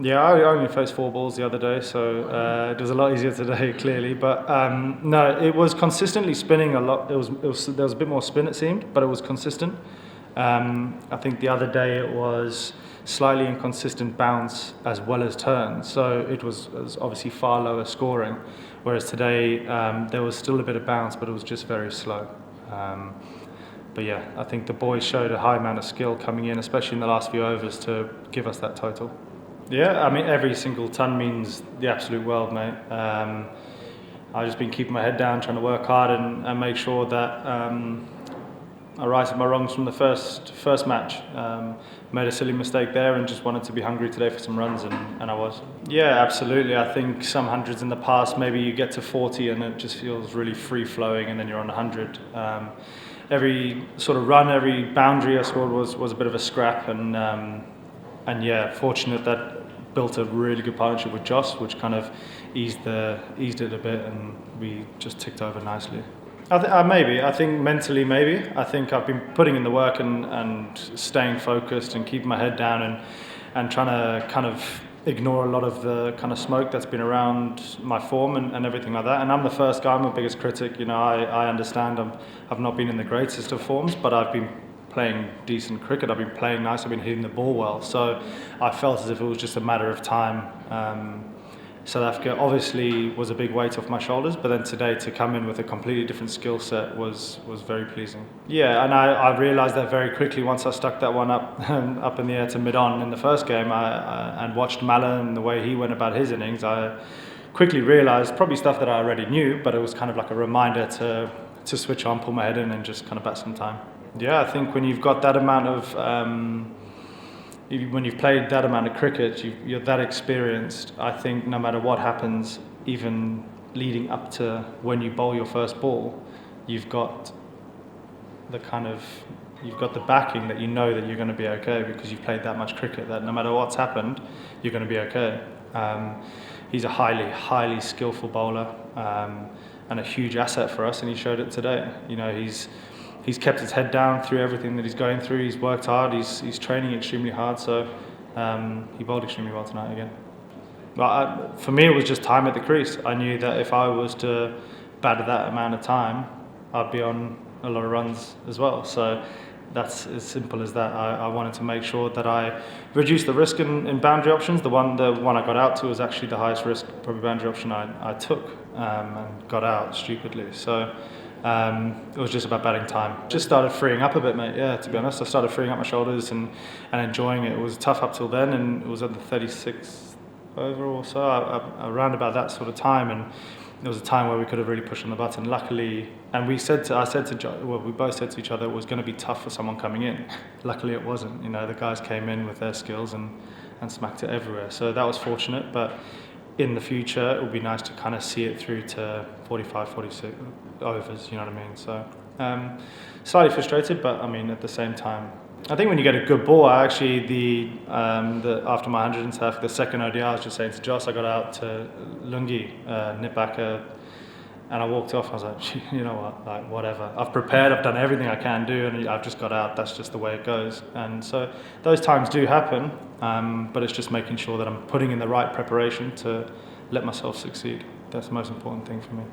Yeah, I only faced 4 balls the other day, so it was a lot easier today, clearly. But no, it was consistently spinning a lot. There was a bit more spin, it seemed, but it was consistent. I think the other day it was slightly inconsistent bounce as well as turn, so it was obviously far lower scoring. Whereas today there was still a bit of bounce, but it was just very slow. But yeah, I think the boys showed a high amount of skill coming in, especially in the last few overs, to give us that total. Yeah, I mean, every single ton means the absolute world, mate. I've just been keeping my head down, trying to work hard and make sure that I righted my wrongs from the first match. Made a silly mistake there and just wanted to be hungry today for some runs, and I was. Yeah, absolutely. I think some hundreds in the past, maybe you get to 40 and it just feels really free-flowing, and then you're on 100. Every sort of run, every boundary I scored was a bit of a scrap, and yeah, fortunate that built a really good partnership with Joss, which kind of eased it a bit, and we just ticked over nicely. I think mentally maybe. I think I've been putting in the work and staying focused and keeping my head down and trying to kind of ignore a lot of the kind of smoke that's been around my form and everything like that. And I'm the first guy, I'm my biggest critic. You know, I understand I've not been in the greatest of forms, but I've been playing decent cricket. I've been playing nice. I've been hitting the ball well. So I felt as if it was just a matter of time. South Africa obviously was a big weight off my shoulders, but then today to come in with a completely different skill set was very pleasing. Yeah, and I realised that very quickly once I stuck that one up in the air to mid-on in the first game, and watched Malin and the way he went about his innings. I quickly realised probably stuff that I already knew, but it was kind of like a reminder to switch on, pull my head in, and just kind of bat some time. Yeah, I think when you've got that amount of, when you've played that amount of cricket, you're that experienced. I think no matter what happens, even leading up to when you bowl your first ball, you've got the backing that you know that you're going to be okay, because you've played that much cricket that no matter what's happened, you're going to be okay. He's a highly skillful bowler, and a huge asset for us, and he showed it today. You know, he's kept his head down through everything that he's going through. He's worked hard. He's training extremely hard. So he bowled extremely well tonight again. But for me, it was just time at the crease. I knew that if I was to bat at that amount of time, I'd be on a lot of runs as well. So that's as simple as that. I wanted to make sure that I reduced the risk in boundary options. The one I got out to was actually the highest risk probably boundary option I took, and got out stupidly. So it was just about batting time. Just started freeing up a bit, mate. Yeah, to be honest, I started freeing up my shoulders and enjoying it. It was tough up till then, and it was at the 36th over or so, around about that sort of time. And there was a time where we could have really pushed on the button. Luckily, and we both said to each other it was going to be tough for someone coming in. Luckily, it wasn't. You know, the guys came in with their skills and smacked it everywhere. So that was fortunate, but in the future, it would be nice to kind of see it through to 45, 46 overs, you know what I mean? So, slightly frustrated, but I mean, at the same time, I think when you get a good ball, after my 100 and stuff, the second ODI, I was just saying to Joss, I got out to Lungi, nip back, and I walked off. I was like, you know what, like, whatever. I've prepared, I've done everything I can do, and I've just got out. That's just the way it goes. And so those times do happen, but it's just making sure that I'm putting in the right preparation to let myself succeed. That's the most important thing for me.